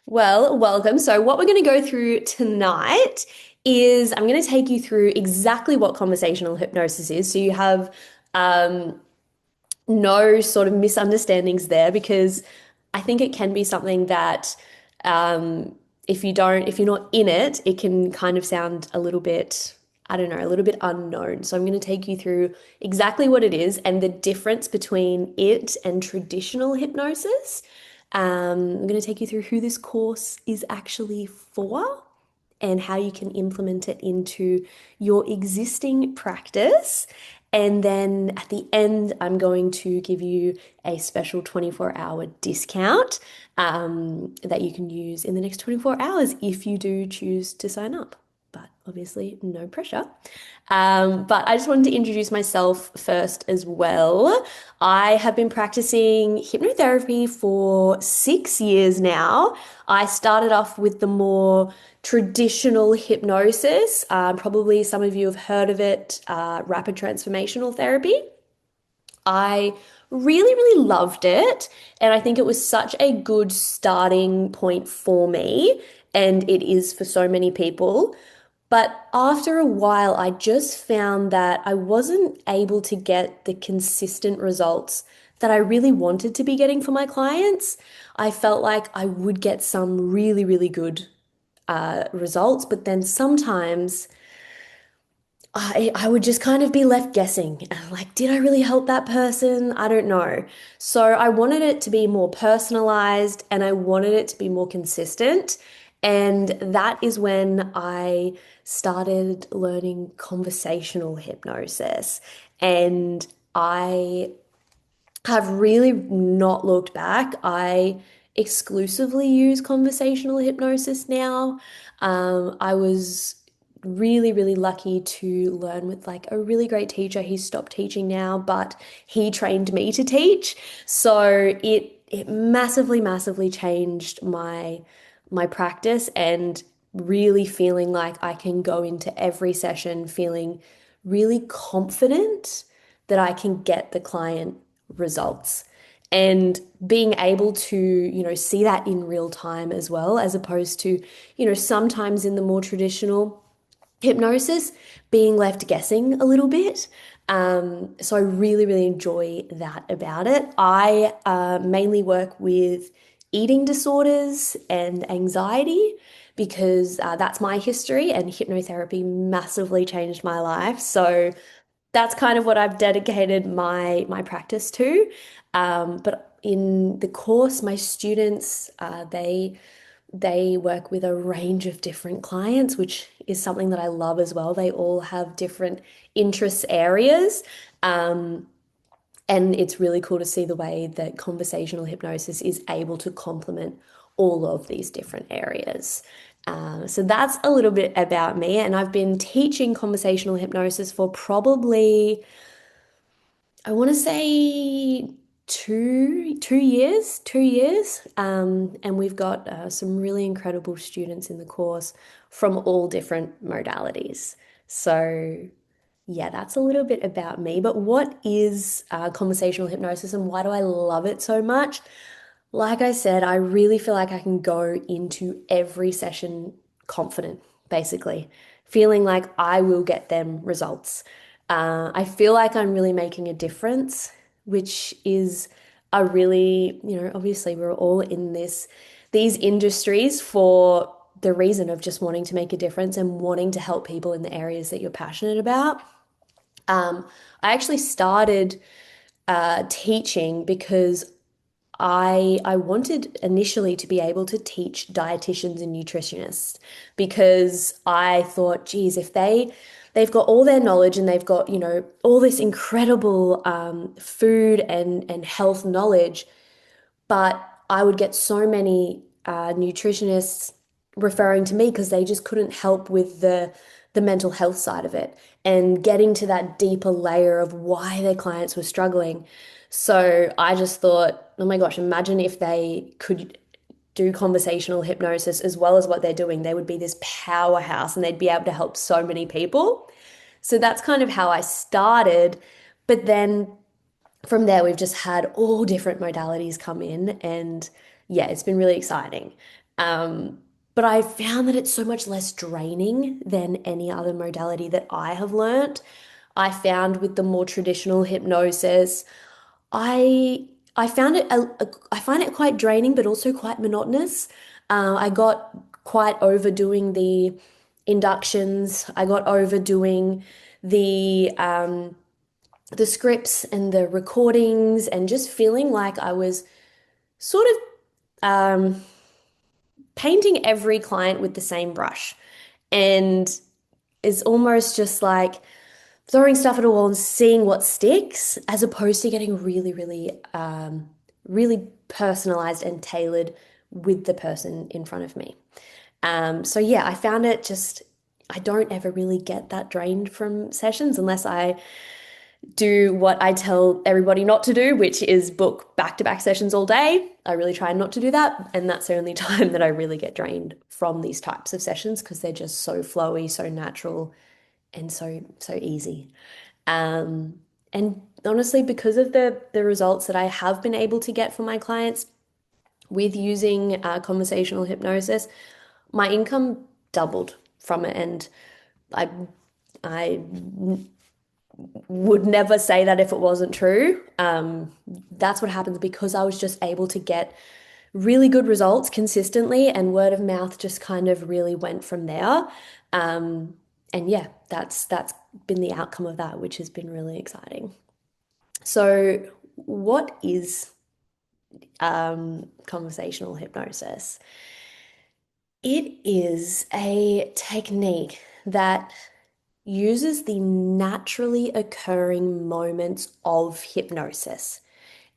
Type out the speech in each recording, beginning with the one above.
Well, welcome. So, what we're going to go through tonight is I'm going to take you through exactly what conversational hypnosis is. So, you have um, no sort of misunderstandings there because I think it can be something that if you're not in it, it can kind of sound a little bit, I don't know, a little bit unknown. So I'm going to take you through exactly what it is and the difference between it and traditional hypnosis. I'm going to take you through who this course is actually for and how you can implement it into your existing practice. And then at the end, I'm going to give you a special 24-hour discount that you can use in the next 24 hours if you do choose to sign up. But obviously, no pressure. But I just wanted to introduce myself first as well. I have been practicing hypnotherapy for 6 years now. I started off with the more traditional hypnosis. Probably some of you have heard of it, rapid transformational therapy. I really, really loved it. And I think it was such a good starting point for me. And it is for so many people. But after a while, I just found that I wasn't able to get the consistent results that I really wanted to be getting for my clients. I felt like I would get some really, really good results, but then sometimes I would just kind of be left guessing. Like, did I really help that person? I don't know. So I wanted it to be more personalized and I wanted it to be more consistent. And that is when I started learning conversational hypnosis. And I have really not looked back. I exclusively use conversational hypnosis now. I was really, really lucky to learn with like a really great teacher. He's stopped teaching now, but he trained me to teach. So it massively, massively changed my practice and really feeling like I can go into every session feeling really confident that I can get the client results. And being able to, see that in real time as well, as opposed to, sometimes in the more traditional hypnosis, being left guessing a little bit. So I really, really enjoy that about it. I mainly work with eating disorders and anxiety because that's my history, and hypnotherapy massively changed my life. So that's kind of what I've dedicated my practice to. But in the course, my students they work with a range of different clients, which is something that I love as well. They all have different interest areas. Um, and it's really cool to see the way that conversational hypnosis is able to complement all of these different areas. So that's a little bit about me. And I've been teaching conversational hypnosis for probably, I want to say two years, 2 years. And we've got some really incredible students in the course from all different modalities. So yeah, that's a little bit about me. But what is conversational hypnosis and why do I love it so much? Like I said, I really feel like I can go into every session confident, basically, feeling like I will get them results. I feel like I'm really making a difference, which is a really, obviously we're all in these industries for the reason of just wanting to make a difference and wanting to help people in the areas that you're passionate about. I actually started teaching because I wanted initially to be able to teach dietitians and nutritionists because I thought, geez, if they've got all their knowledge and they've got, all this incredible food and health knowledge, but I would get so many nutritionists referring to me because they just couldn't help with the mental health side of it and getting to that deeper layer of why their clients were struggling. So I just thought, oh my gosh, imagine if they could do conversational hypnosis as well as what they're doing. They would be this powerhouse and they'd be able to help so many people. So that's kind of how I started. But then from there, we've just had all different modalities come in, and yeah, it's been really exciting. Um, but I found that it's so much less draining than any other modality that I have learnt. I found with the more traditional hypnosis, I found it I find it quite draining, but also quite monotonous. I got quite overdoing the inductions. I got overdoing the scripts and the recordings, and just feeling like I was sort of painting every client with the same brush. And it's almost just like throwing stuff at a wall and seeing what sticks, as opposed to getting really personalized and tailored with the person in front of me. So yeah, I found it just, I don't ever really get that drained from sessions unless I do what I tell everybody not to do, which is book back-to-back sessions all day. I really try not to do that. And that's the only time that I really get drained from these types of sessions because they're just so flowy, so natural, and so easy. And honestly, because of the results that I have been able to get for my clients with using conversational hypnosis, my income doubled from it. And I I would never say that if it wasn't true. That's what happens because I was just able to get really good results consistently, and word of mouth just kind of really went from there. Um, and yeah, that's been the outcome of that, which has been really exciting. So, what is conversational hypnosis? It is a technique that uses the naturally occurring moments of hypnosis.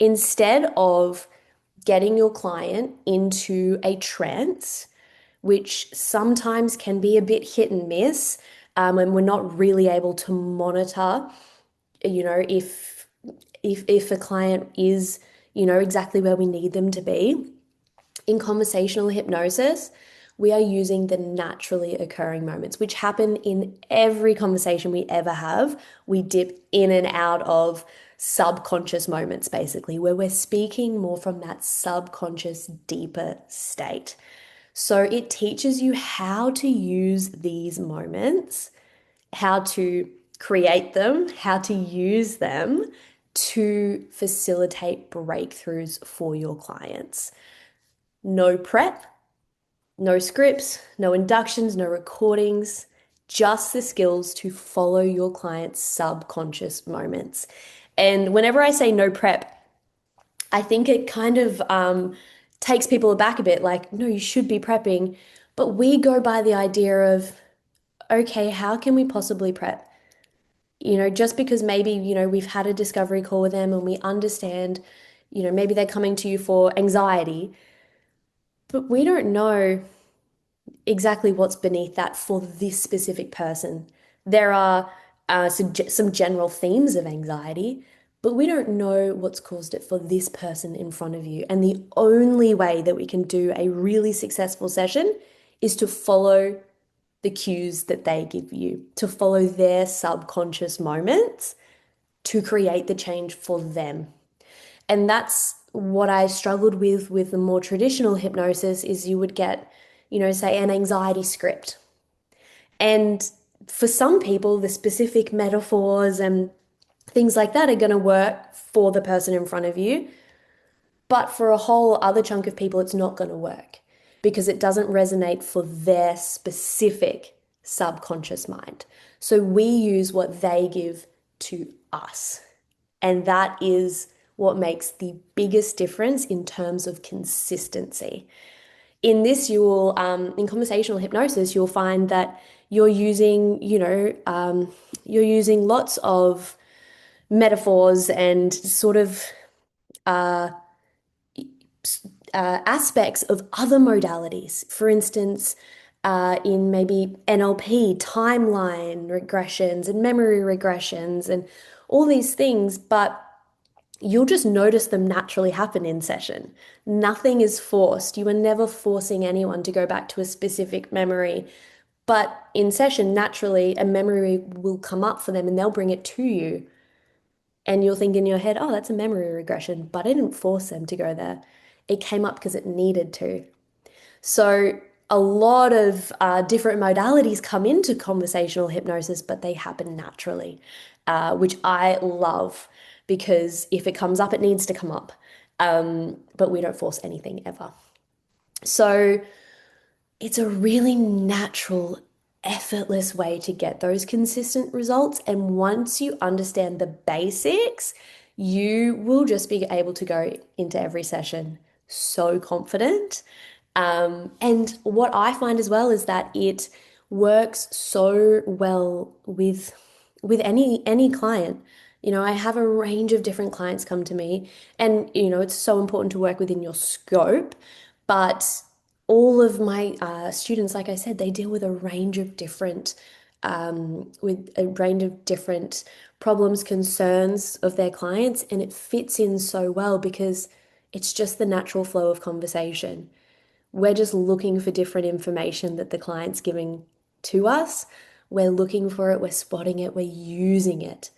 Instead of getting your client into a trance, which sometimes can be a bit hit and miss, and we're not really able to monitor, if a client is, exactly where we need them to be. In conversational hypnosis, we are using the naturally occurring moments, which happen in every conversation we ever have. We dip in and out of subconscious moments, basically, where we're speaking more from that subconscious, deeper state. So it teaches you how to use these moments, how to create them, how to use them to facilitate breakthroughs for your clients. No prep, no scripts, no inductions, no recordings, just the skills to follow your client's subconscious moments. And whenever I say no prep, I think it kind of takes people aback a bit, like, no, you should be prepping. But we go by the idea of, okay, how can we possibly prep? Just because maybe, we've had a discovery call with them and we understand, maybe they're coming to you for anxiety, but we don't know exactly what's beneath that for this specific person. There are some general themes of anxiety, but we don't know what's caused it for this person in front of you. And the only way that we can do a really successful session is to follow the cues that they give you, to follow their subconscious moments to create the change for them. And that's what I struggled with the more traditional hypnosis is you would get, say an anxiety script. And for some people, the specific metaphors and things like that are going to work for the person in front of you. But for a whole other chunk of people, it's not going to work because it doesn't resonate for their specific subconscious mind. So we use what they give to us. And that is what makes the biggest difference in terms of consistency. In this, in conversational hypnosis, you'll find that you're using, you're using lots of metaphors and sort of aspects of other modalities. For instance, in maybe NLP, timeline regressions and memory regressions and all these things, but you'll just notice them naturally happen in session. Nothing is forced. You are never forcing anyone to go back to a specific memory. But in session, naturally, a memory will come up for them and they'll bring it to you. And you'll think in your head, oh, that's a memory regression. But I didn't force them to go there. It came up because it needed to. So a lot of different modalities come into conversational hypnosis, but they happen naturally, which I love because if it comes up, it needs to come up. But we don't force anything ever. So it's a really natural, effortless way to get those consistent results. And once you understand the basics, you will just be able to go into every session so confident. And what I find as well is that it works so well with any client. You know, I have a range of different clients come to me, and you know, it's so important to work within your scope, but all of my students, like I said, they deal with a range of different problems, concerns of their clients, and it fits in so well because it's just the natural flow of conversation. We're just looking for different information that the client's giving to us. We're looking for it, we're spotting it, we're using it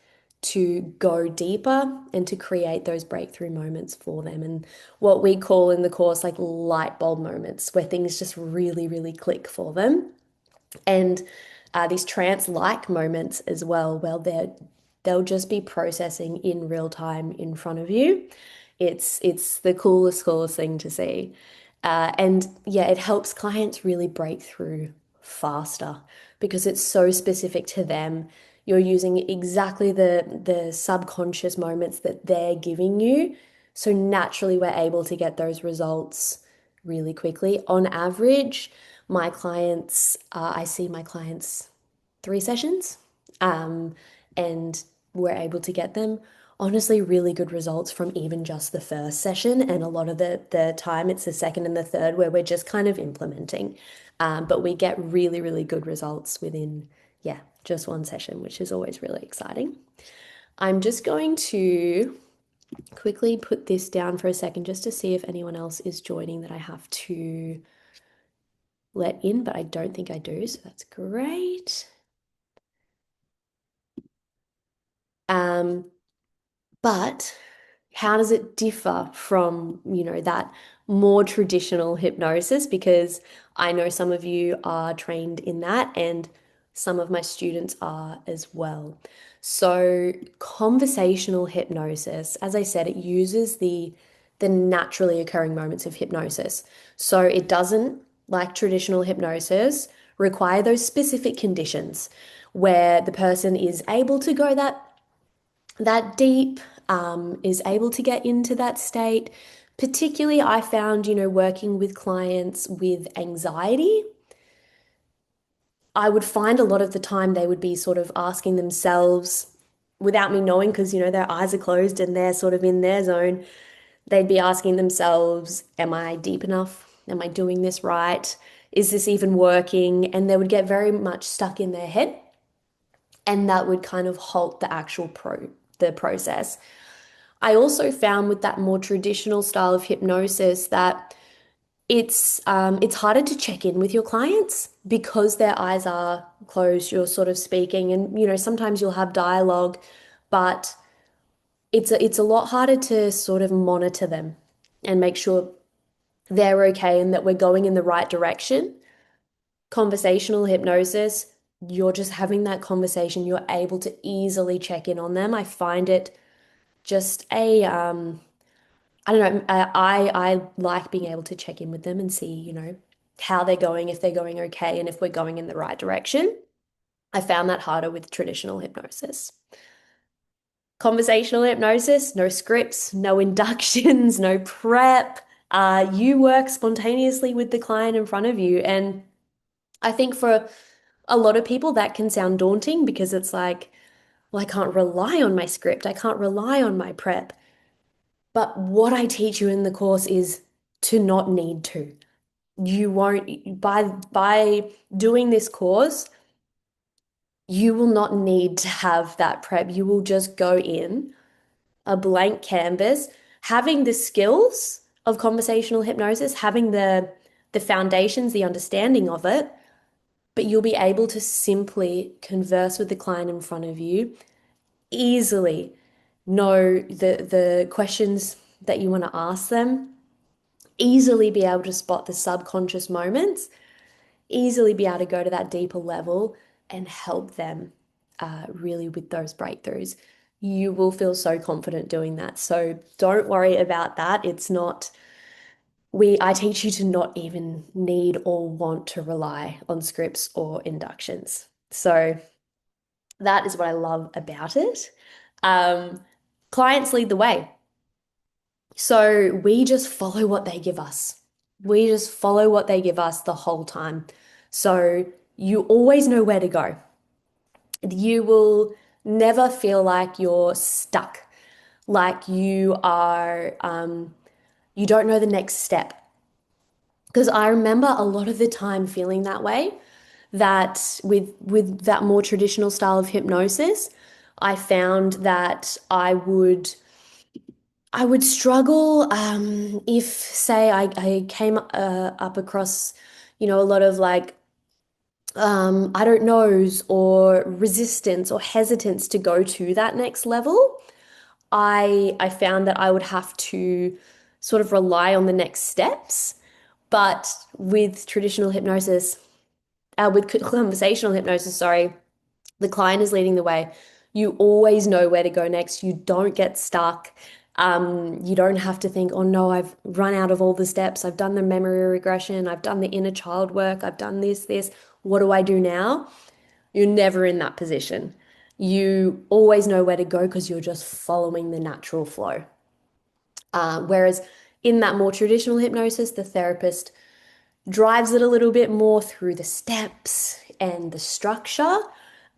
to go deeper and to create those breakthrough moments for them. And what we call in the course like light bulb moments, where things just really, really click for them. And these trance-like moments as well, well, they'll just be processing in real time in front of you. It's the coolest thing to see. And yeah, it helps clients really break through faster because it's so specific to them. You're using exactly the subconscious moments that they're giving you. So naturally, we're able to get those results really quickly. On average, I see my clients 3 sessions, um, and we're able to get them honestly really good results from even just the first session. And a lot of the time, it's the second and the third where we're just kind of implementing. But we get really, really good results within, yeah, just one session, which is always really exciting. I'm just going to quickly put this down for a second just to see if anyone else is joining that I have to let in, but I don't think I do, so that's great. Um, but how does it differ from, you know, that more traditional hypnosis? Because I know some of you are trained in that, and some of my students are as well. So, conversational hypnosis, as I said, it uses the naturally occurring moments of hypnosis. So it doesn't, like traditional hypnosis, require those specific conditions where the person is able to go that deep, is able to get into that state. Particularly, I found, you know, working with clients with anxiety, I would find a lot of the time they would be sort of asking themselves without me knowing, because, you know, their eyes are closed and they're sort of in their zone. They'd be asking themselves, am I deep enough? Am I doing this right? Is this even working? And they would get very much stuck in their head, and that would kind of halt the process. I also found with that more traditional style of hypnosis that it's harder to check in with your clients because their eyes are closed. You're sort of speaking, and you know sometimes you'll have dialogue, but it's a lot harder to sort of monitor them and make sure they're okay and that we're going in the right direction. Conversational hypnosis, you're just having that conversation. You're able to easily check in on them. I find it just I don't know. I like being able to check in with them and see, you know, how they're going, if they're going okay, and if we're going in the right direction. I found that harder with traditional hypnosis. Conversational hypnosis, no scripts, no inductions, no prep. You work spontaneously with the client in front of you. And I think for a lot of people that can sound daunting because it's like, well, I can't rely on my script. I can't rely on my prep. But what I teach you in the course is to not need to. You won't, by doing this course, you will not need to have that prep. You will just go in a blank canvas, having the skills of conversational hypnosis, having the foundations, the understanding of it, but you'll be able to simply converse with the client in front of you, easily know the questions that you want to ask them, easily be able to spot the subconscious moments, easily be able to go to that deeper level and help them really with those breakthroughs. You will feel so confident doing that. So don't worry about that. It's not, I teach you to not even need or want to rely on scripts or inductions. So that is what I love about it. Um, Clients lead the way. So we just follow what they give us. We just follow what they give us the whole time. So you always know where to go. You will never feel like you're stuck, like you don't know the next step. Because I remember a lot of the time feeling that way, that with that more traditional style of hypnosis, I found that I would struggle if, say, I came up across, a lot of like, I don't knows or resistance or hesitance to go to that next level. I found that I would have to sort of rely on the next steps. But with traditional hypnosis, with conversational hypnosis, sorry, the client is leading the way. You always know where to go next. You don't get stuck. You don't have to think, oh no, I've run out of all the steps. I've done the memory regression. I've done the inner child work. I've done this. What do I do now? You're never in that position. You always know where to go because you're just following the natural flow. Whereas in that more traditional hypnosis, the therapist drives it a little bit more through the steps and the structure.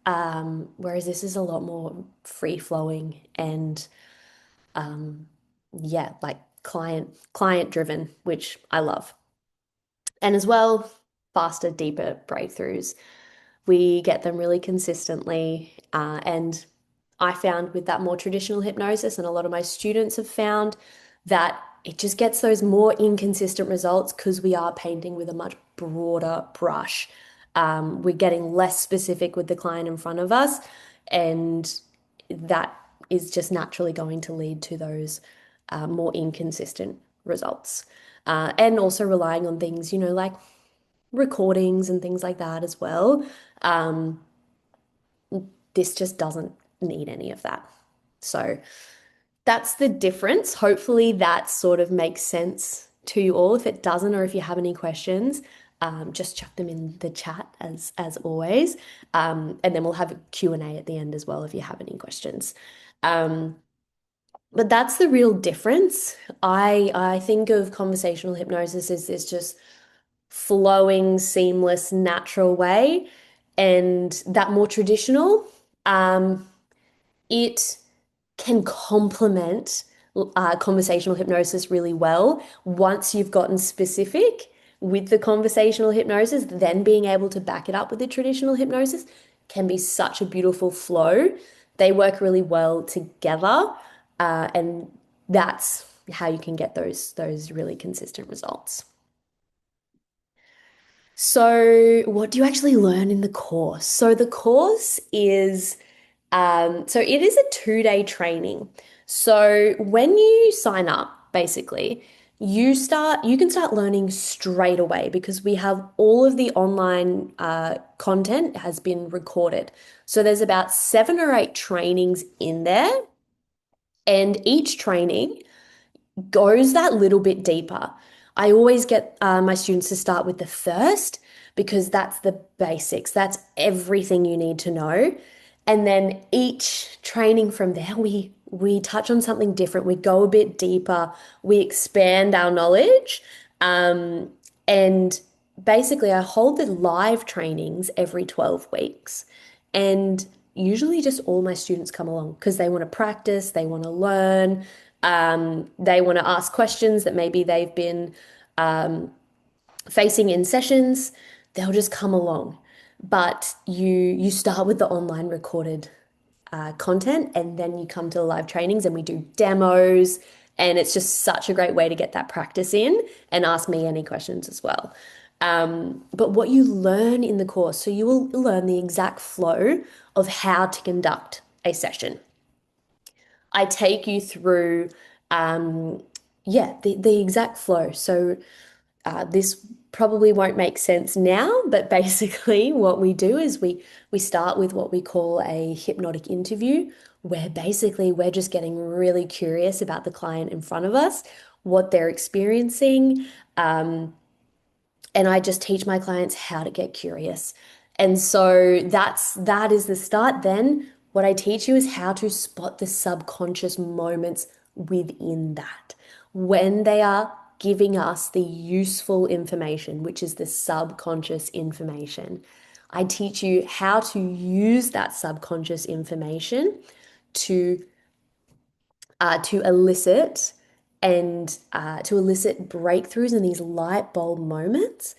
Whereas this is a lot more free flowing and yeah, like client driven, which I love. And as well, faster, deeper breakthroughs. We get them really consistently. And I found with that more traditional hypnosis, and a lot of my students have found that it just gets those more inconsistent results because we are painting with a much broader brush. We're getting less specific with the client in front of us, and that is just naturally going to lead to those more inconsistent results. And also relying on things, like recordings and things like that as well. Um, this just doesn't need any of that. So that's the difference. Hopefully that sort of makes sense to you all. If it doesn't, or if you have any questions, just chuck them in the chat as always. And then we'll have a Q&A at the end as well if you have any questions. Um, but that's the real difference. I think of conversational hypnosis as this just flowing, seamless, natural way. And that more traditional, it can complement conversational hypnosis really well. Once you've gotten specific with the conversational hypnosis, then being able to back it up with the traditional hypnosis can be such a beautiful flow. They work really well together, and that's how you can get those really consistent results. So, what do you actually learn in the course? So, the course is, so it is a 2-day training. So, when you sign up, basically, you can start learning straight away because we have all of the online content has been recorded. So, there's about 7 or 8 trainings in there, and each training goes that little bit deeper. I always get my students to start with the first because that's the basics. That's everything you need to know. And then each training from there, we touch on something different. We go a bit deeper. We expand our knowledge. And basically, I hold the live trainings every 12 weeks. And usually just all my students come along because they want to practice, they want to learn, they want to ask questions that maybe they've been facing in sessions. They'll just come along. But you start with the online recorded content, and then you come to the live trainings and we do demos. And it's just such a great way to get that practice in and ask me any questions as well. But what you learn in the course, so you will learn the exact flow of how to conduct a session. I take you through Yeah, the exact flow. So this probably won't make sense now, but basically what we do is we start with what we call a hypnotic interview, where basically we're just getting really curious about the client in front of us, what they're experiencing, and I just teach my clients how to get curious. And so that is the start. Then what I teach you is how to spot the subconscious moments within that. When they are giving us the useful information, which is the subconscious information. I teach you how to use that subconscious information to to elicit to elicit breakthroughs in these light bulb moments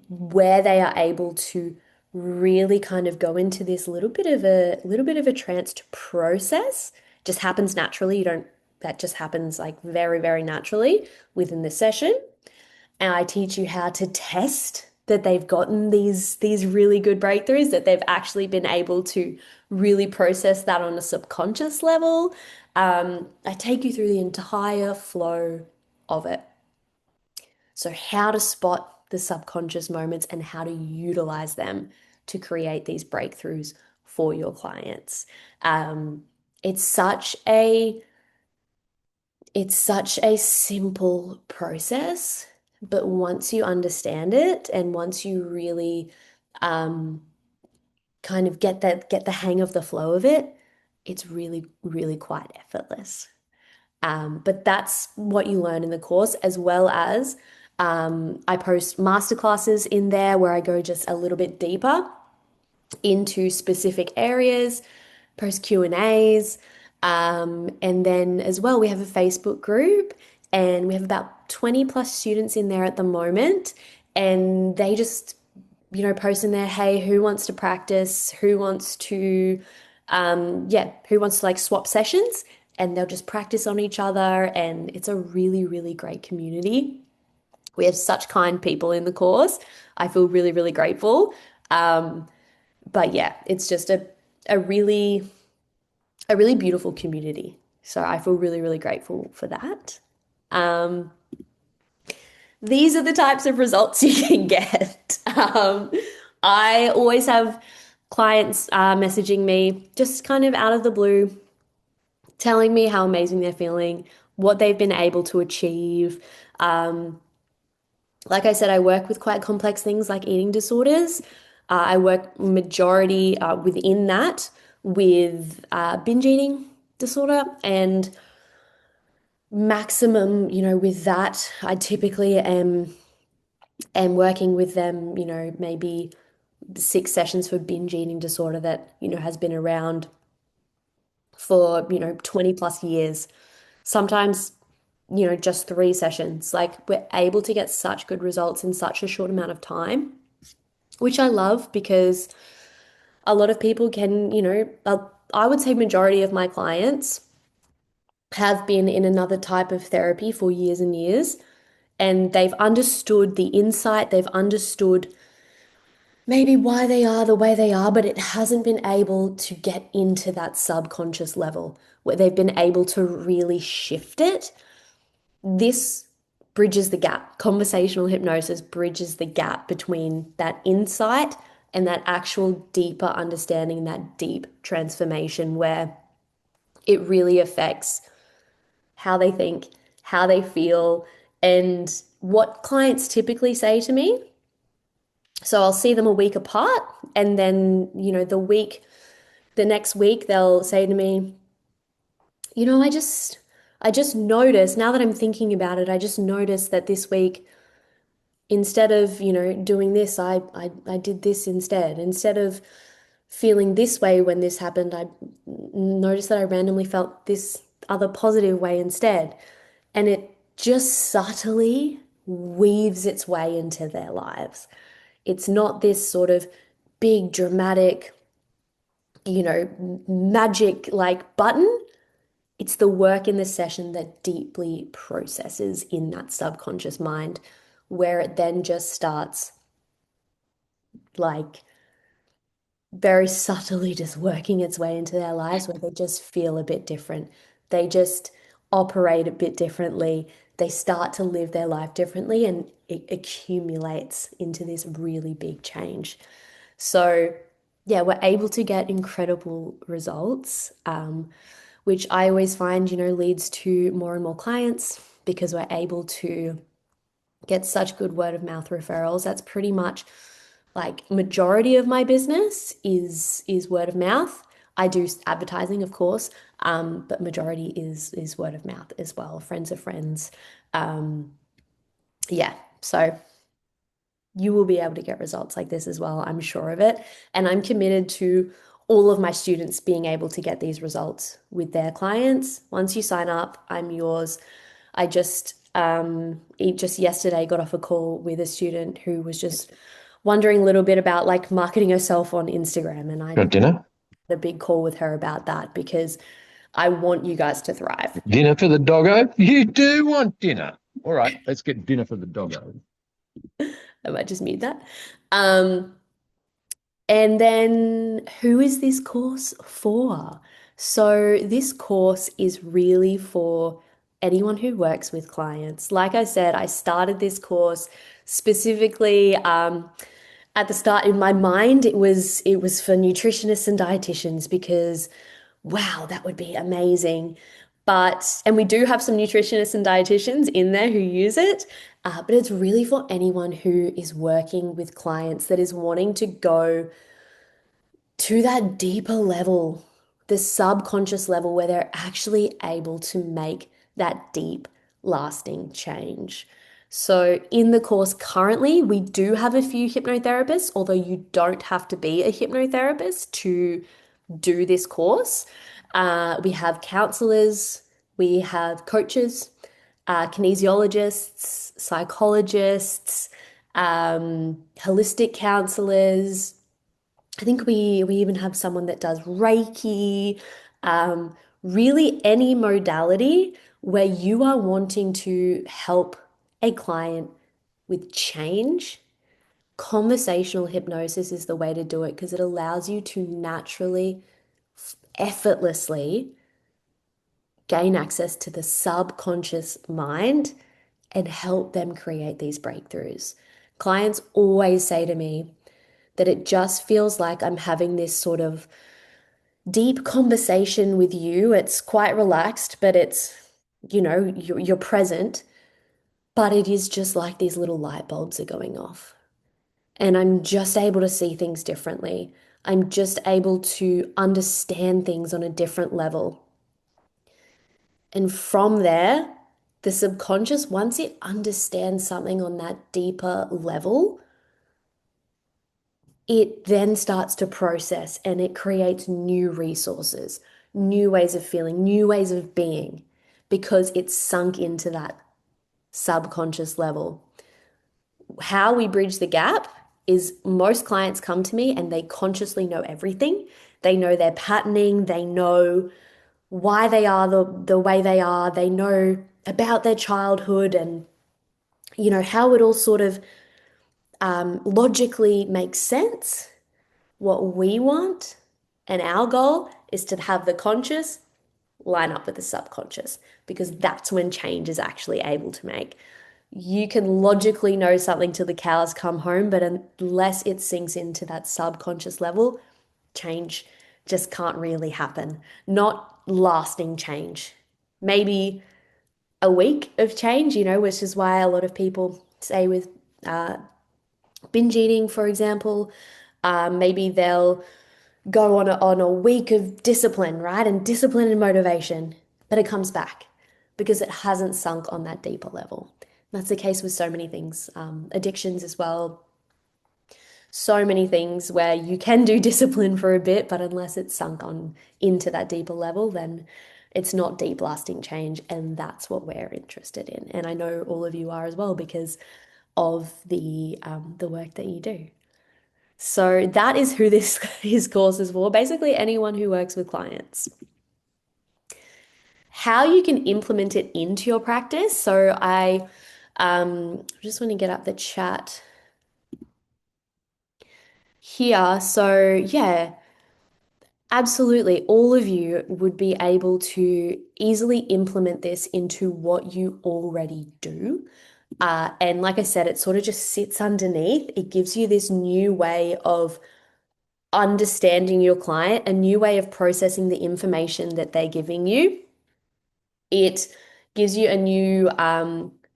where they are able to really kind of go into this little bit of a trance to process. Just happens naturally. You don't That just happens like very, very naturally within the session. And I teach you how to test that they've gotten these really good breakthroughs, that they've actually been able to really process that on a subconscious level. I take you through the entire flow of it. So, how to spot the subconscious moments and how to utilize them to create these breakthroughs for your clients. Um, it's such a it's such a simple process, but once you understand it and once you really um, kind of get the hang of the flow of it, it's really, really quite effortless. But that's what you learn in the course, as well as I post masterclasses in there where I go just a little bit deeper into specific areas, post Q&As, and then as well we have a Facebook group and we have about 20 plus students in there at the moment, and they just post in there, hey, who wants to practice? Who wants to who wants to like swap sessions? And they'll just practice on each other, and it's a really, really great community. We have such kind people in the course. I feel really, really grateful. Um, but yeah, it's just a really a really beautiful community. So I feel really, really grateful for that. Um, these are the types of results you can get. I always have clients messaging me just kind of out of the blue, telling me how amazing they're feeling, what they've been able to achieve. Um, like I said, I work with quite complex things like eating disorders. I work majority within that with binge eating disorder, and maximum, with that, I typically am working with them, maybe 6 sessions for binge eating disorder that, has been around for, 20 plus years. Sometimes, just 3 sessions. Like we're able to get such good results in such a short amount of time, which I love because a lot of people can, I would say majority of my clients have been in another type of therapy for years and years, and they've understood the insight, they've understood maybe why they are the way they are, but it hasn't been able to get into that subconscious level where they've been able to really shift it. This bridges the gap. Conversational hypnosis bridges the gap between that insight and that actual deeper understanding, that deep transformation where it really affects how they think, how they feel, and what clients typically say to me. So I'll see them a week apart, and then, the next week, they'll say to me, I just noticed, now that I'm thinking about it, I just noticed that this week, instead of, doing this, I did this instead. Instead of feeling this way when this happened, I noticed that I randomly felt this other positive way instead. And it just subtly weaves its way into their lives. It's not this sort of big dramatic, magic like button. It's the work in the session that deeply processes in that subconscious mind, where it then just starts like very subtly just working its way into their lives, where they just feel a bit different. They just operate a bit differently. they start to live their life differently and it accumulates into this really big change. So, yeah, we're able to get incredible results, which I always find, leads to more and more clients because we're able to get such good word of mouth referrals. That's pretty much like majority of my business is word of mouth. I do advertising, of course, but majority is word of mouth as well. Friends of friends. Um, yeah, so you will be able to get results like this as well. I'm sure of it, and I'm committed to all of my students being able to get these results with their clients. Once you sign up, I'm yours. I just yesterday got off a call with a student who was just wondering a little bit about like marketing herself on Instagram, and I Want dinner? had a big call with her about that because I want you guys to thrive. Dinner for the doggo? You do want dinner. All right, let's get dinner for the doggo. I might just mute that. Um, And then who is this course for? So, this course is really for anyone who works with clients. Like I said, I started this course specifically at the start in my mind it was for nutritionists and dietitians because wow, that would be amazing. And we do have some nutritionists and dietitians in there who use it, but it's really for anyone who is working with clients that is wanting to go to that deeper level, the subconscious level where they're actually able to make that deep, lasting change. So, in the course currently, we do have a few hypnotherapists, although you don't have to be a hypnotherapist to do this course. We have counselors, we have coaches, kinesiologists, psychologists, holistic counselors. I think we even have someone that does Reiki, really any modality where you are wanting to help a client with change. Conversational hypnosis is the way to do it because it allows you to naturally, effortlessly gain access to the subconscious mind and help them create these breakthroughs. Clients always say to me that it just feels like I'm having this sort of deep conversation with you. It's quite relaxed, but you're present, but it is just like these little light bulbs are going off. And I'm just able to see things differently. I'm just able to understand things on a different level. And from there, the subconscious, once it understands something on that deeper level, it then starts to process and it creates new resources, new ways of feeling, new ways of being, because it's sunk into that subconscious level. How we bridge the gap is most clients come to me and they consciously know everything. They know their patterning, they know why they are the way they are, they know about their childhood and how it all sort of logically makes sense. What we want and our goal is to have the conscious line up with the subconscious because that's when change is actually able to make. You can logically know something till the cows come home, but unless it sinks into that subconscious level, change just can't really happen. Not lasting change. Maybe a week of change, which is why a lot of people say with binge eating, for example, maybe they'll go on a week of discipline, right? And discipline and motivation, but it comes back because it hasn't sunk on that deeper level. That's the case with so many things, addictions as well. So many things where you can do discipline for a bit, but unless it's sunk on into that deeper level, then it's not deep lasting change. And that's what we're interested in. And I know all of you are as well because of the work that you do. So that is who this his course is for. Basically, anyone who works with clients. How you can implement it into your practice. So I just want to get up the chat here. So yeah, Absolutely. All of you would be able to easily implement this into what you already do. And like I said, it sort of just sits underneath. It gives you this new way of understanding your client, a new way of processing the information that they're giving you. It gives you a new,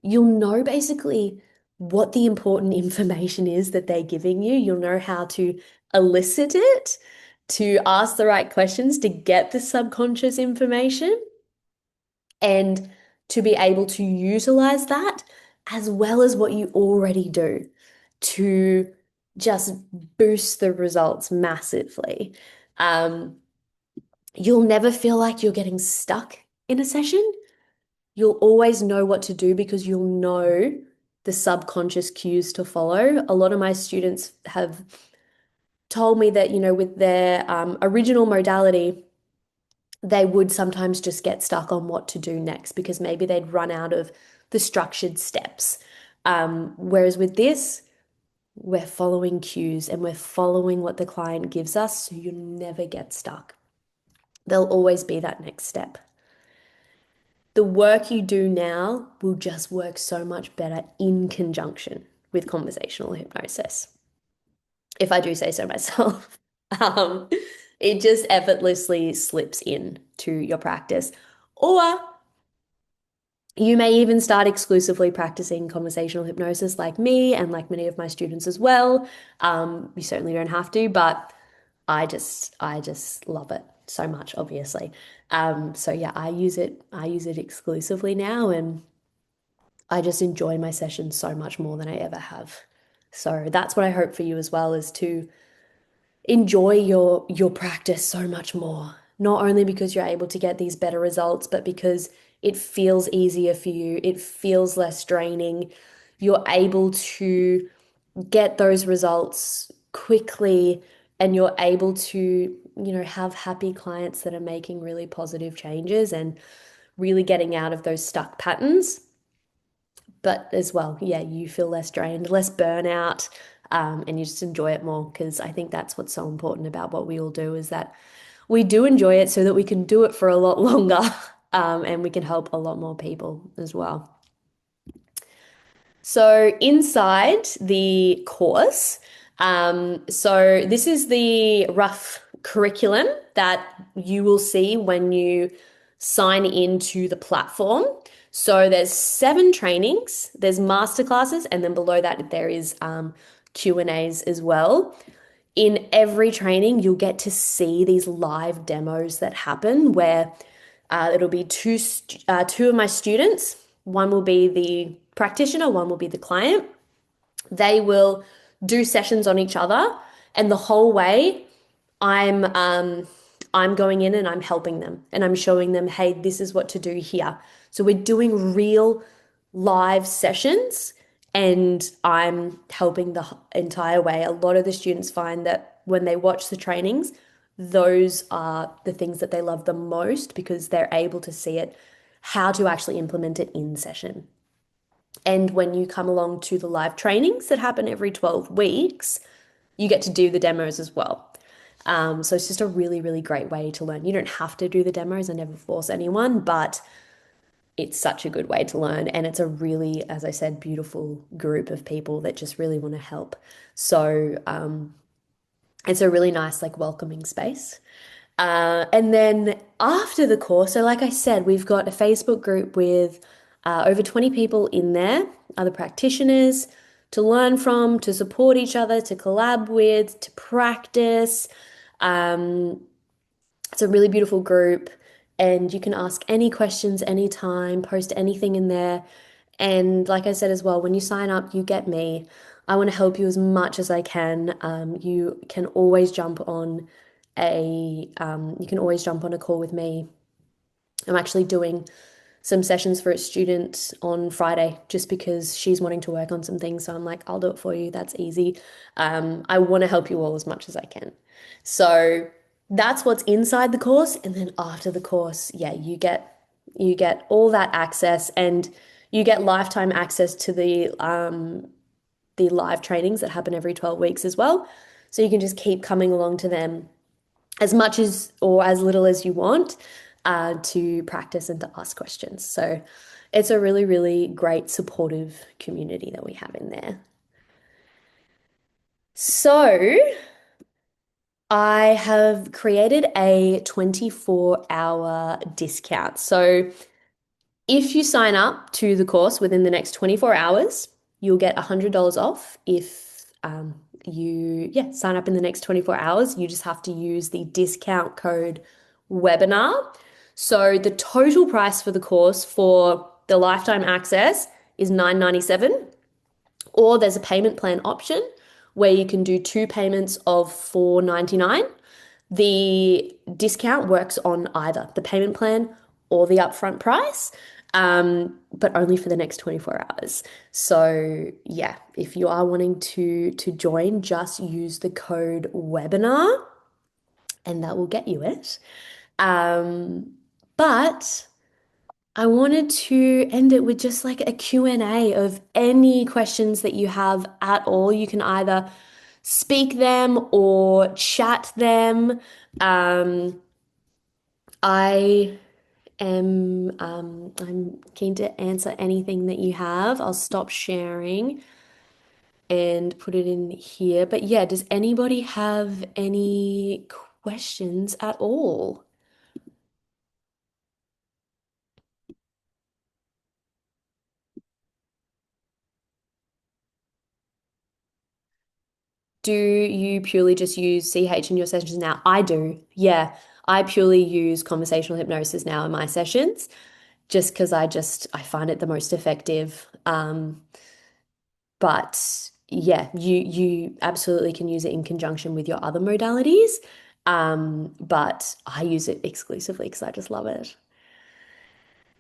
you'll know basically what the important information is that they're giving you. You'll know how to elicit it, to ask the right questions to get the subconscious information, and to be able to utilize that as well as what you already do to just boost the results massively. Um, you'll never feel like you're getting stuck in a session. You'll always know what to do because you'll know the subconscious cues to follow. A lot of my students have told me that, with their original modality, they would sometimes just get stuck on what to do next because maybe they'd run out of the structured steps. Whereas with this, we're following cues and we're following what the client gives us, so you never get stuck. There'll always be that next step. The work you do now will just work so much better in conjunction with conversational hypnosis, if I do say so myself. Um, it just effortlessly slips in to your practice. Or you may even start exclusively practicing conversational hypnosis like me and like many of my students as well. You certainly don't have to, but I just love it so much, obviously. So yeah, I use it exclusively now, and I just enjoy my sessions so much more than I ever have. So that's what I hope for you as well, is to enjoy your practice so much more. Not only because you're able to get these better results, but because it feels easier for you, it feels less draining. You're able to get those results quickly, and you're able to, have happy clients that are making really positive changes and really getting out of those stuck patterns. But as well, yeah, you feel less drained, less burnout, and you just enjoy it more, because I think that's what's so important about what we all do, is that we do enjoy it so that we can do it for a lot longer, and we can help a lot more people as well. So inside the course, so this is the rough curriculum that you will see when you sign into the platform. So there's 7 trainings, there's masterclasses, and then below that there is Q&As as well. In every training, you'll get to see these live demos that happen where it'll be two of my students. One will be the practitioner, one will be the client. They will do sessions on each other, and the whole way I'm going in and I'm helping them and I'm showing them, hey, this is what to do here. So we're doing real live sessions, and I'm helping the entire way. A lot of the students find that when they watch the trainings, those are the things that they love the most, because they're able to see it, how to actually implement it in session. And when you come along to the live trainings that happen every 12 weeks, you get to do the demos as well. So it's just a really, really great way to learn. You don't have to do the demos. I never force anyone, but it's such a good way to learn. And it's a really, as I said, beautiful group of people that just really want to help. So it's a really nice, like, welcoming space. And then after the course, so like I said, we've got a Facebook group with over 20 people in there, other practitioners to learn from, to support each other, to collab with, to practice. Um, it's a really beautiful group, and you can ask any questions anytime, post anything in there. And like I said as well, when you sign up, you get me. I want to help you as much as I can. You can always jump on a call with me. I'm actually doing some sessions for a student on Friday just because she's wanting to work on some things. So I'm like, I'll do it for you. That's easy. I want to help you all as much as I can. So that's what's inside the course. And then after the course, yeah, you get all that access, and you get lifetime access to the live trainings that happen every 12 weeks as well. So you can just keep coming along to them as much as or as little as you want to practice and to ask questions. So it's a really, really great supportive community that we have in there. So I have created a 24-hour discount. So if you sign up to the course within the next 24 hours, you'll get $100 off if you sign up in the next 24 hours. You just have to use the discount code webinar. So the total price for the course for the lifetime access is $997, or there's a payment plan option where you can do two payments of $499. The discount works on either the payment plan or the upfront price, but only for the next 24 hours. So yeah, if you are wanting to join, just use the code webinar and that will get you it. Um, but I wanted to end it with just like a Q&A of any questions that you have at all. You can either speak them or chat them. Um, I I'm keen to answer anything that you have. I'll stop sharing and put it in here. But yeah, does anybody have any questions at all? Do you purely just use CH in your sessions now? I do. Yeah. I purely use conversational hypnosis now in my sessions just because I find it the most effective. But yeah, you absolutely can use it in conjunction with your other modalities. But I use it exclusively because I just love it.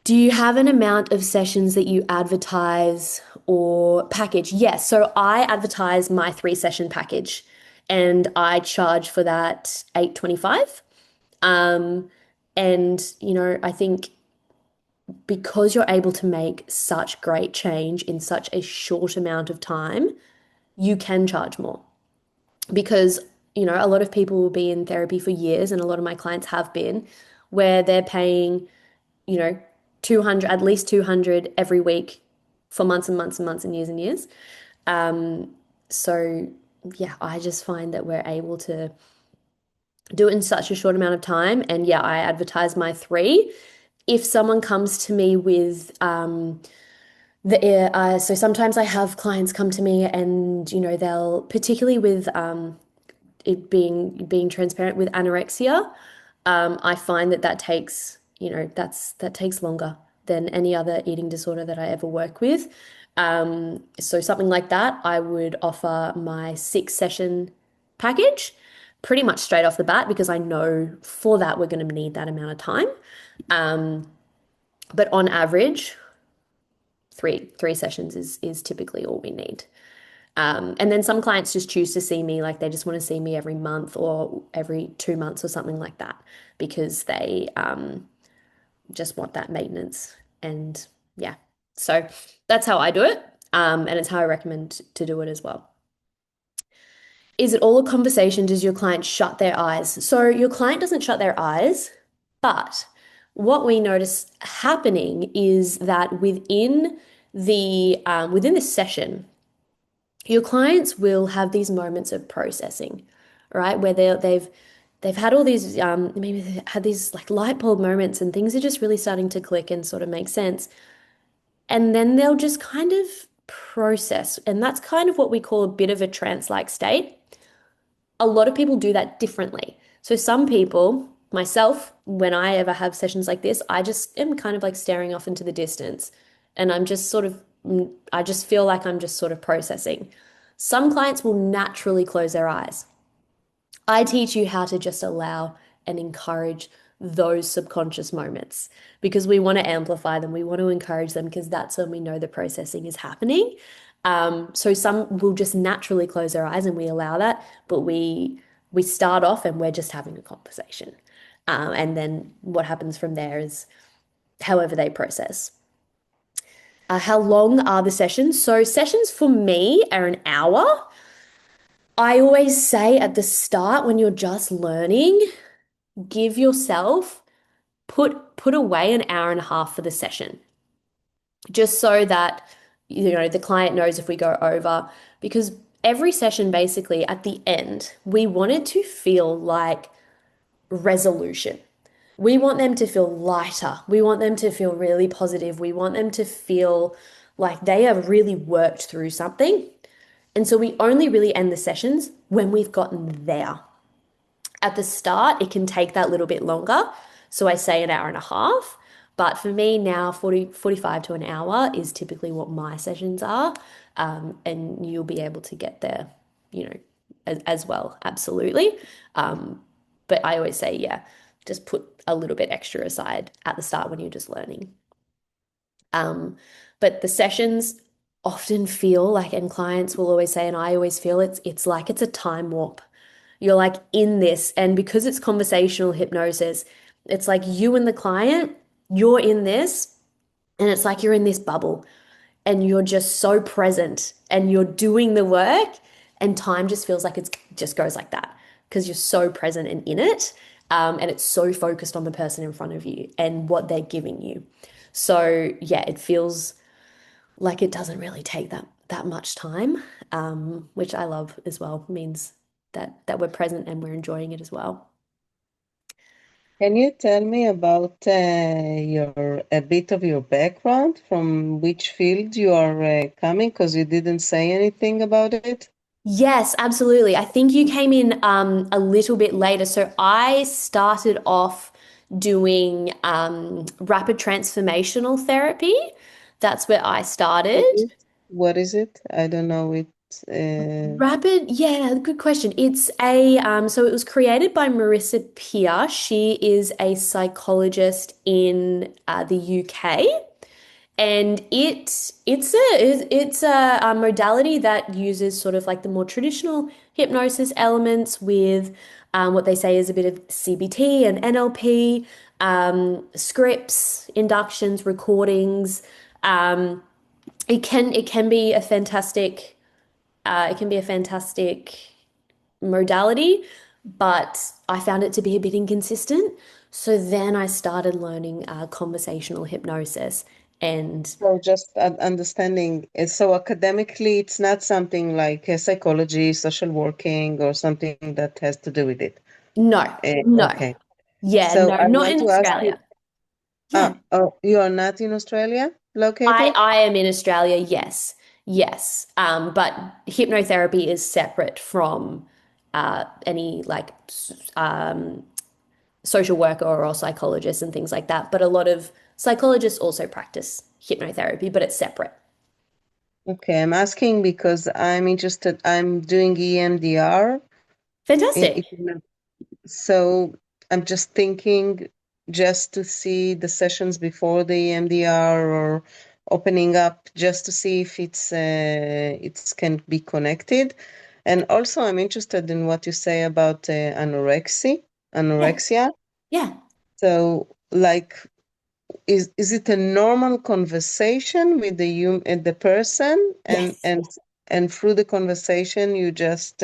Do you have an amount of sessions that you advertise or package? Yes. So I advertise my 3 session package and I charge for that 825. Um, and I think because you're able to make such great change in such a short amount of time, you can charge more because a lot of people will be in therapy for years, and a lot of my clients have been, where they're paying you know 200, at least 200 every week for months and months and months and years and years. So yeah, I just find that we're able to do it in such a short amount of time. And yeah, I advertise my 3. If someone comes to me with so sometimes I have clients come to me and they'll, particularly with it being transparent with anorexia, I find that takes, that takes longer than any other eating disorder that I ever work with. So something like that, I would offer my 6 session package pretty much straight off the bat because I know for that we're going to need that amount of time. But on average, three sessions is typically all we need. And then some clients just choose to see me, like they just want to see me every month or every 2 months or something like that because they just want that maintenance. And yeah, so that's how I do it. And it's how I recommend to do it as well. Is it all a conversation? Does your client shut their eyes? So your client doesn't shut their eyes, but what we notice happening is that within the session, your clients will have these moments of processing, right? Where they've had all these maybe they've had these like light bulb moments and things are just really starting to click and sort of make sense. And then they'll just kind of process. And that's kind of what we call a bit of a trance-like state. A lot of people do that differently. So some people, myself, when I ever have sessions like this, I just am kind of like staring off into the distance and I'm just sort of, I just feel like I'm just sort of processing. Some clients will naturally close their eyes. I teach you how to just allow and encourage those subconscious moments because we want to amplify them. We want to encourage them because that's when we know the processing is happening. So some will just naturally close their eyes and we allow that, but we start off and we're just having a conversation. And then what happens from there is however they process. How long are the sessions? So sessions for me are an hour. I always say at the start when you're just learning, give yourself put away an hour and a half for the session, just so that the client knows if we go over, because every session basically at the end, we want it to feel like resolution. We want them to feel lighter. We want them to feel really positive. We want them to feel like they have really worked through something. And so we only really end the sessions when we've gotten there. At the start, it can take that little bit longer. So I say an hour and a half. But for me now, 45 to an hour is typically what my sessions are. And you'll be able to get there, as well. Absolutely. But I always say, yeah, just put a little bit extra aside at the start when you're just learning. Um, but the sessions often feel like, and clients will always say, and I always feel it's like it's a time warp. You're like in this, and because it's conversational hypnosis, it's like you and the client, you're in this, and it's like you're in this bubble and you're just so present and you're doing the work, and time just feels like it's just goes like that because you're so present and in it. And it's so focused on the person in front of you and what they're giving you. So yeah, it feels like it doesn't really take that much time, which I love as well. It means that we're present and we're enjoying it as well. Can you tell me about your a bit of your background, from which field you are coming? Because you didn't say anything about it. Yes, absolutely. I think you came in a little bit later. So I started off doing rapid transformational therapy. That's where I What started. is what is it? I don't know it. Uh, Rapid, yeah, good question. It's a so it was created by Marissa Peer. She is a psychologist in the UK. And it's a modality that uses sort of like the more traditional hypnosis elements with what they say is a bit of CBT and NLP, scripts, inductions, recordings. Um, it can be a fantastic modality, but I found it to be a bit inconsistent. So then I started learning conversational hypnosis and so just understanding. So academically, it's not something like psychology, social working, or something that has to do with it. no, no. Okay. Yeah, So no, I not want in to ask you. Australia. Yeah. Oh, you are not in Australia I located? I am in Australia, yes. Yes. But hypnotherapy is separate from any like social worker or psychologist and things like that. But a lot of psychologists also practice hypnotherapy, but it's separate. Okay, I'm asking because I'm interested. I'm doing EMDR. Fantastic. So I'm just thinking just to see the sessions before the EMDR or opening up just to see if it's can be connected. And also I'm interested in what you say about Yeah. anorexia. Yeah. So like is it a normal conversation with the person, Yes. and through the conversation you just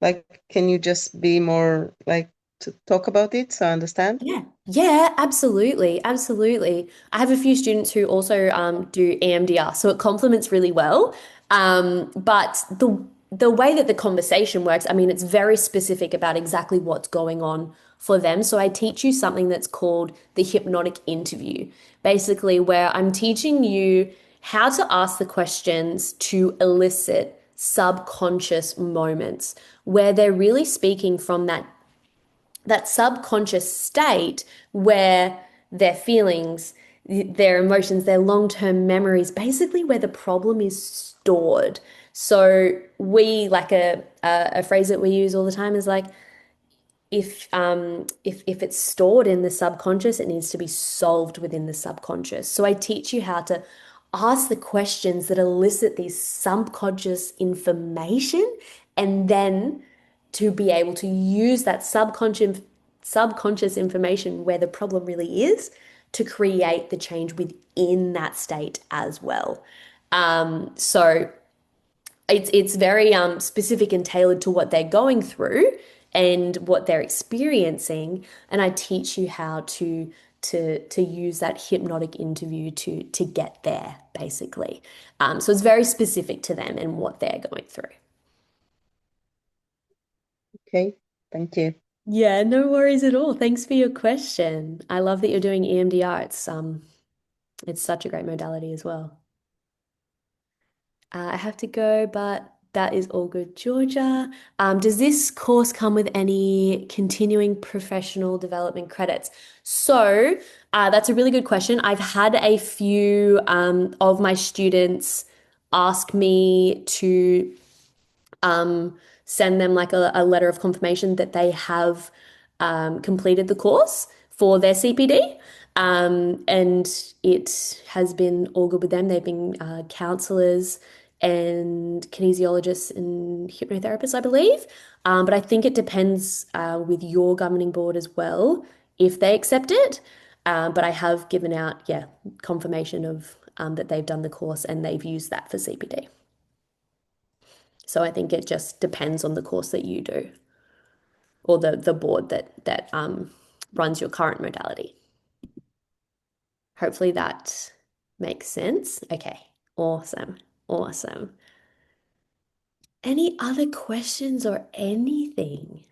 like, can you just be more like to talk about it so I understand? Yeah, yeah, absolutely, absolutely. I have a few students who also do EMDR, so it complements really well. But the way that the conversation works, I mean, it's very specific about exactly what's going on for them. So I teach you something that's called the hypnotic interview, basically, where I'm teaching you how to ask the questions to elicit subconscious moments where they're really speaking from that subconscious state where their feelings, their emotions, their long-term memories, basically where the problem is stored. So we like a phrase that we use all the time is like if it's stored in the subconscious, it needs to be solved within the subconscious. So I teach you how to ask the questions that elicit these subconscious information, and then to be able to use that subconscious information where the problem really is to create the change within that state as well. So it's very specific and tailored to what they're going through, and what they're experiencing, and I teach you how to use that hypnotic interview to get there, basically. So it's very specific to them and what they're going through. Okay, thank you. Yeah, no worries at all. Thanks for your question. I love that you're doing EMDR. It's such a great modality as well. I have to go, but that is all good, Georgia. Does this course come with any continuing professional development credits? So, that's a really good question. I've had a few of my students ask me to send them like a letter of confirmation that they have completed the course for their CPD. And it has been all good with them. They've been counselors and kinesiologists and hypnotherapists, I believe. But I think it depends with your governing board as well if they accept it. But I have given out, yeah, confirmation of that they've done the course and they've used that for CPD. So I think it just depends on the course that you do or the board that runs your current modality. Hopefully that makes sense. Okay, awesome, awesome. Any other questions or anything?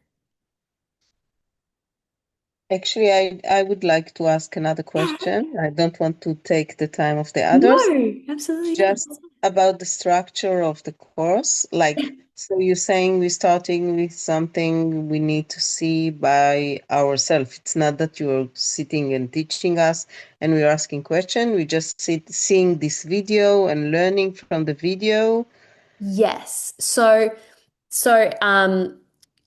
Actually, I would like to ask another question. I don't want to take the time of the others. No, absolutely not. Just about the structure of the course. Like, so you're saying we're starting with something we need to see by ourselves. It's not that you're sitting and teaching us and we're asking questions. We just seeing this video and learning from the video. Yes. So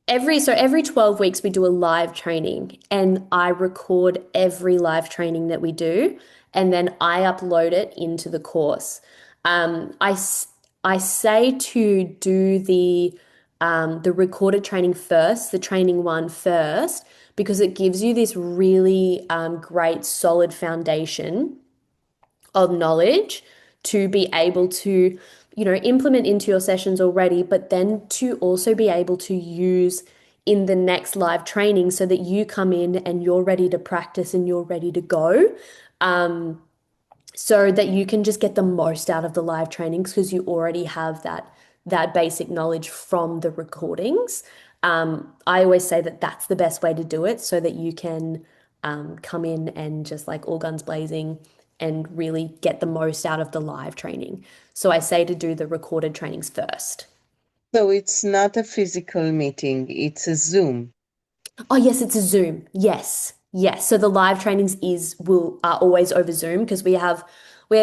every 12 weeks we do a live training and I record every live training that we do and then I upload it into the course. I say to do the recorded training first, the training one first, because it gives you this really great solid foundation of knowledge to be able to, implement into your sessions already, but then to also be able to use in the next live training so that you come in and you're ready to practice and you're ready to go. So that you can just get the most out of the live trainings because you already have that basic knowledge from the recordings. I always say that that's the best way to do it so that you can come in and just like all guns blazing and really get the most out of the live training. So I say to do the recorded trainings first. So it's not a physical meeting, it's a Zoom. Oh yes, it's a Zoom. Yes. Yes. So the live trainings are always over Zoom because we have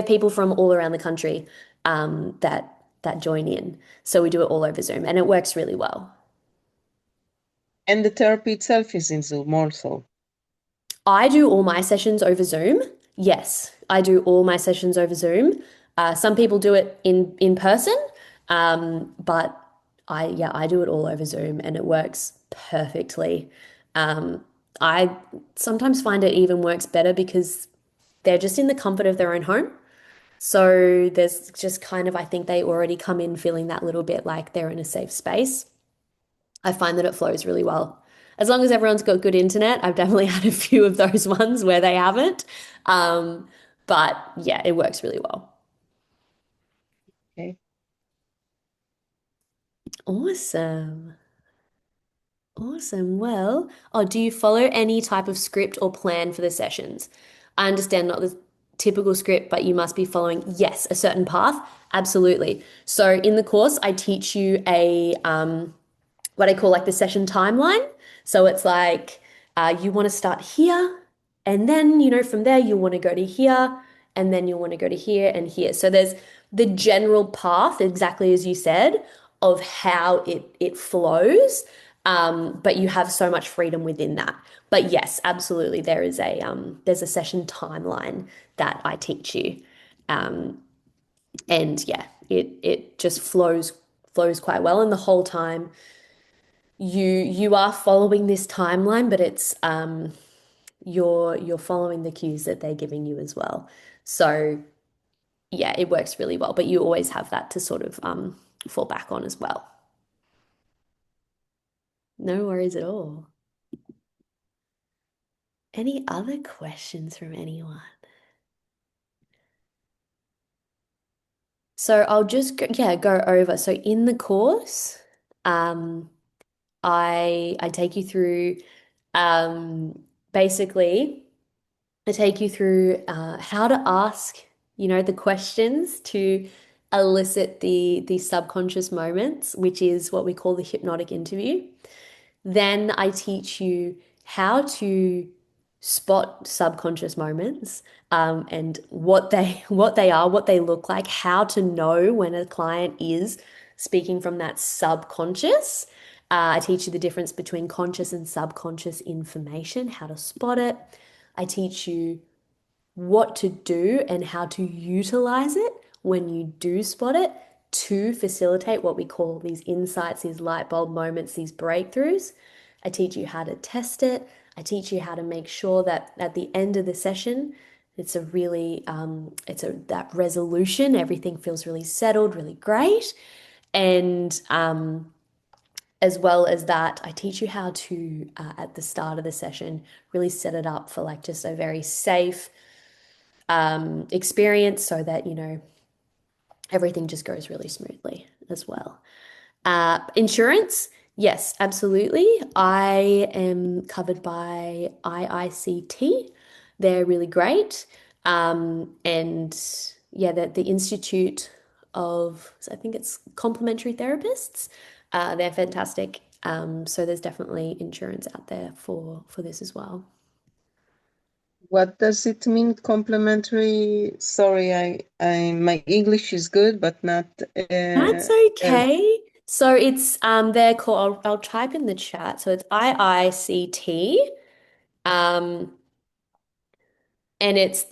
people from all around the country that join in. So we do it all over Zoom and it works really well. And the therapy itself is in Zoom also. I do all my sessions over Zoom. Yes, I do all my sessions over Zoom. Some people do it in person, but I do it all over Zoom, and it works perfectly. Um, I sometimes find it even works better because they're just in the comfort of their own home. So there's just kind of, I think they already come in feeling that little bit like they're in a safe space. I find that it flows really well. As long as everyone's got good internet, I've definitely had a few of those ones where they haven't. Um, but yeah, it works really well. Okay. Awesome. Awesome. Well, do you follow any type of script or plan for the sessions? I understand not the typical script, but you must be following, yes, a certain path. Absolutely. So in the course, I teach you a what I call like the session timeline. So it's like you want to start here, and then, from there, you want to go to here, and then you want to go to here and here. So there's the general path, exactly as you said, of how it flows. But you have so much freedom within that. But yes, absolutely, there's a session timeline that I teach you. And yeah, it just flows quite well. And the whole time you are following this timeline, but it's you're following the cues that they're giving you as well. So yeah, it works really well, but you always have that to sort of fall back on as well. No worries at all. Any other questions from anyone? So I'll just go, yeah, go over. So in the course, um, I take you through basically I take you through how to ask, the questions to elicit the subconscious moments, which is what we call the hypnotic interview. Then I teach you how to spot subconscious moments, and what they are, what they look like, how to know when a client is speaking from that subconscious. I teach you the difference between conscious and subconscious information, how to spot it. I teach you what to do and how to utilize it when you do spot it to facilitate what we call these insights, these light bulb moments, these breakthroughs. I teach you how to test it. I teach you how to make sure that at the end of the session, it's a really, it's a that resolution. Everything feels really settled, really great, and as well as that, I teach you how to at the start of the session really set it up for like just a very safe experience so that, everything just goes really smoothly as well. Insurance, yes, absolutely. I am covered by IICT. They're really great. And yeah, the Institute of, I think it's Complementary Therapists. They're fantastic. So there's definitely insurance out there for this as well. What does it mean, complementary? Sorry, my English is good, but not That's uh, okay. So it's they're called, I'll type in the chat. So it's IICT. Um and it's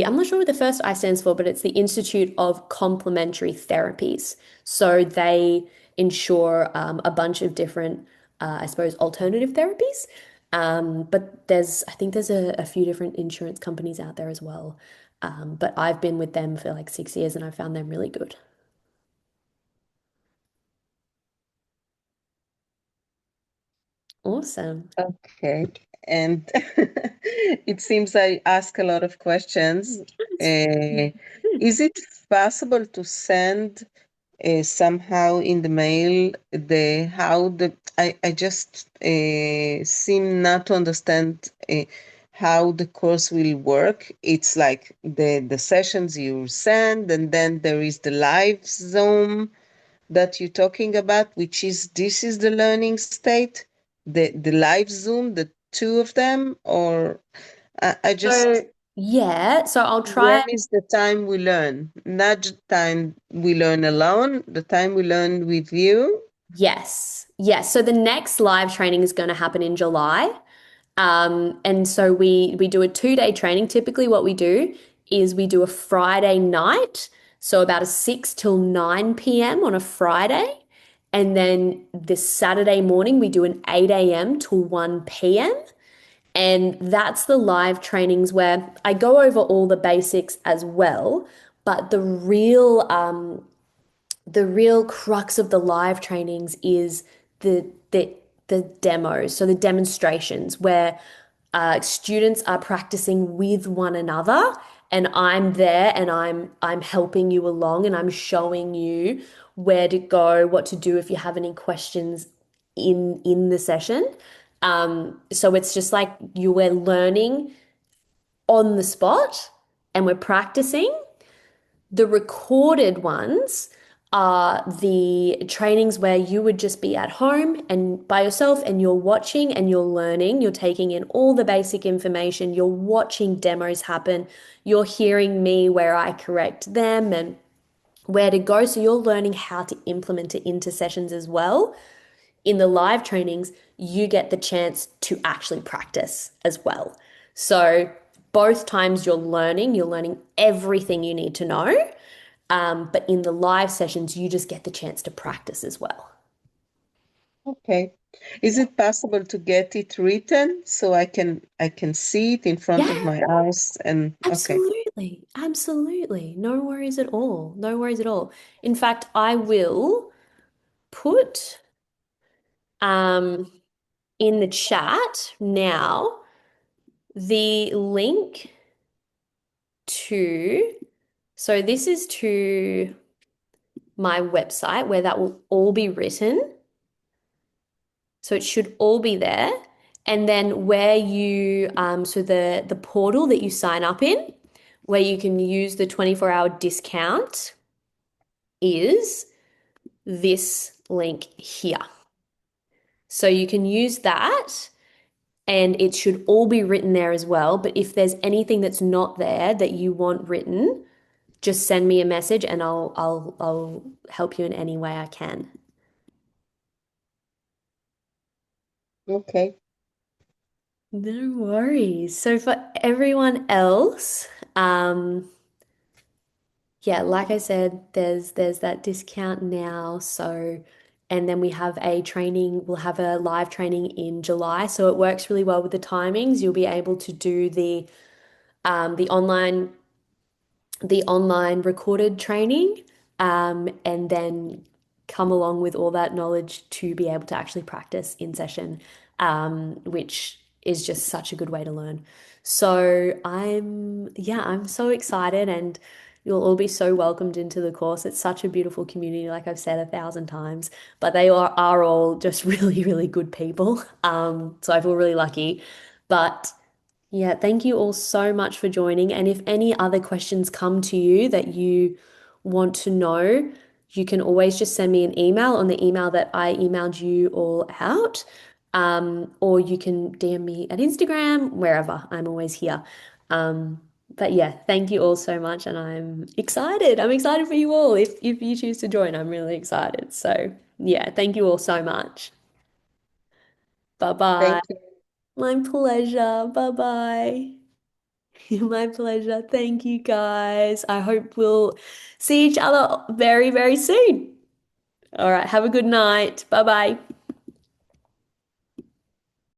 I'm not sure what the first I stands for, but it's the Institute of Complementary Therapies. So they ensure a bunch of different, I suppose, alternative therapies. But I think there's a few different insurance companies out there as well. But I've been with them for like 6 years and I found them really good. Awesome. okay. And it seems I ask a lot of questions. Uh, is it possible to send somehow in the mail the how the I just seem not to understand how the course will work. It's like the sessions you send, and then there is the live Zoom that you're talking about, which is this is the learning state, the live Zoom, the two of them, or I just So yeah, so I'll when try. is the time we learn? Not the time we learn alone, the time we learn with you. Yes, yes. So the next live training is going to happen in July. And so we do a 2 day training. Typically, what we do is we do a Friday night, so about a 6 till 9 p.m. on a Friday. And then this Saturday morning, we do an 8 a.m. to 1 p.m. And that's the live trainings where I go over all the basics as well. But the real crux of the live trainings is the demos, so the demonstrations where students are practicing with one another, and I'm there and I'm helping you along and I'm showing you where to go, what to do if you have any questions in the session. So it's just like you were learning on the spot and we're practicing. The recorded ones are the trainings where you would just be at home and by yourself and you're watching and you're learning, you're taking in all the basic information, you're watching demos happen, you're hearing me where I correct them and where to go. So you're learning how to implement it into sessions as well. In the live trainings, you get the chance to actually practice as well. So both times you're learning everything you need to know. But in the live sessions, you just get the chance to practice as well. Okay. Is Yeah. it possible to get it written so I can see it in front of Yeah, my eyes and okay. absolutely. Absolutely. No worries at all. No worries at all. In fact, I will put in the chat now the link to, so this is to my website where that will all be written. So it should all be there. And then where you, so the portal that you sign up in, where you can use the 24-hour discount is this link here. So you can use that and it should all be written there as well. But if there's anything that's not there that you want written, just send me a message and I'll help you in any way I can. Okay. No worries. So for everyone else, yeah, like I said, there's that discount now. So, and then we have a training, we'll have a live training in July. So it works really well with the timings. You'll be able to do the online recorded training, and then come along with all that knowledge to be able to actually practice in session, which is just such a good way to learn. So yeah, I'm so excited and you'll all be so welcomed into the course. It's such a beautiful community, like I've said 1,000 times, but they are all just really, really good people. So I feel really lucky. But yeah, thank you all so much for joining. And if any other questions come to you that you want to know, you can always just send me an email on the email that I emailed you all out. Or you can DM me at Instagram, wherever. I'm always here. But yeah, thank you all so much. And I'm excited. I'm excited for you all. If you choose to join, I'm really excited. So yeah, thank you all so much. Bye bye. Thank you. My pleasure. Bye bye. My pleasure. Thank you, guys. I hope we'll see each other very, very soon. All right. Have a good night. Bye bye.